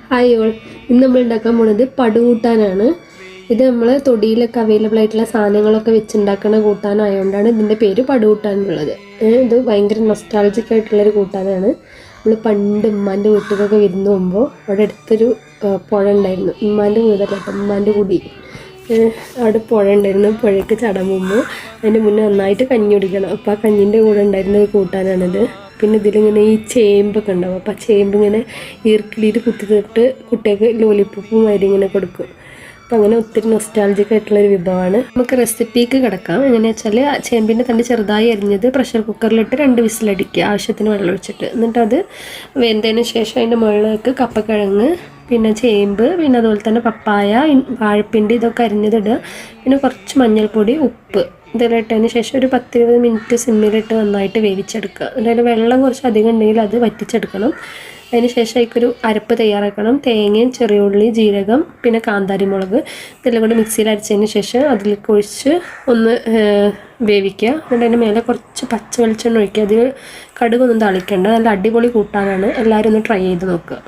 Hi all, ഇന്ന് നമ്മൾ ഉണ്ടാക്കാൻ പോണത് പടുകൂട്ടാനാണ്. ഇത് നമ്മൾ തൊടിയിലൊക്കെ അവൈലബിൾ ആയിട്ടുള്ള സാധനങ്ങളൊക്കെ വെച്ചുണ്ടാക്കുന്ന കൂട്ടാനായതുകൊണ്ടാണ് ഇതിൻ്റെ പേര് പടുകൂട്ടാനുള്ളത്. ഇത് ഭയങ്കര നൊസ്റ്റാൾജിക് ആയിട്ടുള്ളൊരു കൂട്ടാനാണ്. നമ്മൾ പണ്ട് ഉമ്മാൻ്റെ വീട്ടിലൊക്കെ വിരുന്ന് പോകുമ്പോൾ അവിടെ അടുത്തൊരു പുഴ ഉണ്ടായിരുന്നു. ഉമ്മാൻ്റെ വീടല്ല, ഉമ്മാൻ്റെ കുടി. അവിടെ പുഴ ഉണ്ടായിരുന്നു. പുഴയ്ക്ക് ചടം മുമ്പ് അതിൻ്റെ മുന്നേ നന്നായിട്ട് കഞ്ഞി കുടിക്കണം. അപ്പോൾ ആ കഞ്ഞിൻ്റെ കൂടെ ഉണ്ടായിരുന്ന ഒരു കൂട്ടാനാണിത്. പിന്നെ ഇതിലിങ്ങനെ ഈ ചേമ്പൊക്കെ ഉണ്ടാവും. അപ്പോൾ ആ ചേമ്പ് ഇങ്ങനെ ഈർക്കിളിയിൽ കുത്തിത്തിട്ട് കുട്ടികൾക്ക് ലോലിപ്പോപ്പും വരി ഇങ്ങനെ കൊടുക്കും. അപ്പോൾ അങ്ങനെ ഒത്തിരി നൊസ്റ്റാൾജിക് ആയിട്ടുള്ളൊരു വിഭവമാണ്. നമുക്ക് റെസിപ്പിക്ക് കിടക്കാം. എങ്ങനെയാ വെച്ചാൽ ചേമ്പിൻ്റെ തണ്ട് ചെറുതായി അരിഞ്ഞത് പ്രഷർ കുക്കറിലിട്ട് 2 വിസിലടിക്കുക, ആവശ്യത്തിന് വെള്ളം ഒഴിച്ചിട്ട്. എന്നിട്ട് അത് വെന്തതിന് ശേഷം അതിൻ്റെ മുകളിലേക്ക് കപ്പക്കിഴങ്ങ്, പിന്നെ ചേമ്പ്, പിന്നെ അതുപോലെ തന്നെ പപ്പായ, വാഴപ്പിണ്ടി ഇതൊക്കെ അരിഞ്ഞതിടുക. പിന്നെ കുറച്ച് മഞ്ഞൾപ്പൊടി, ഉപ്പ് ഇതെല്ലാം ഇട്ടതിന് ശേഷം ഒരു 10-20 മിനിറ്റ് സിമ്മിലിട്ട് നന്നായിട്ട് വേവിച്ചെടുക്കുക. അതായത് വെള്ളം കുറച്ച് അധികം ഉണ്ടെങ്കിൽ അത് വറ്റിച്ചെടുക്കണം. അതിന് ശേഷം അതിക്കൊരു അരപ്പ് തയ്യാറാക്കണം. തേങ്ങയും ചെറിയ ഉള്ളി, ജീരകം, പിന്നെ കാന്താരി മുളക് ഇതെല്ലാം കൂടി മിക്സിയിൽ അരച്ചതിന് ശേഷം അതിലേക്ക് ഒഴിച്ച് ഒന്ന് വേവിക്കുക. എന്നിട്ട് അതിൻ്റെ മേലെ കുറച്ച് പച്ച വെളിച്ചെണ്ണ ഒഴിക്കുക. അതിൽ കടുകൊന്നും തളിക്കേണ്ട. നല്ല അടിപൊളി കൂട്ടാനാണ്. എല്ലാവരും ഒന്ന് ട്രൈ ചെയ്ത് നോക്കുക.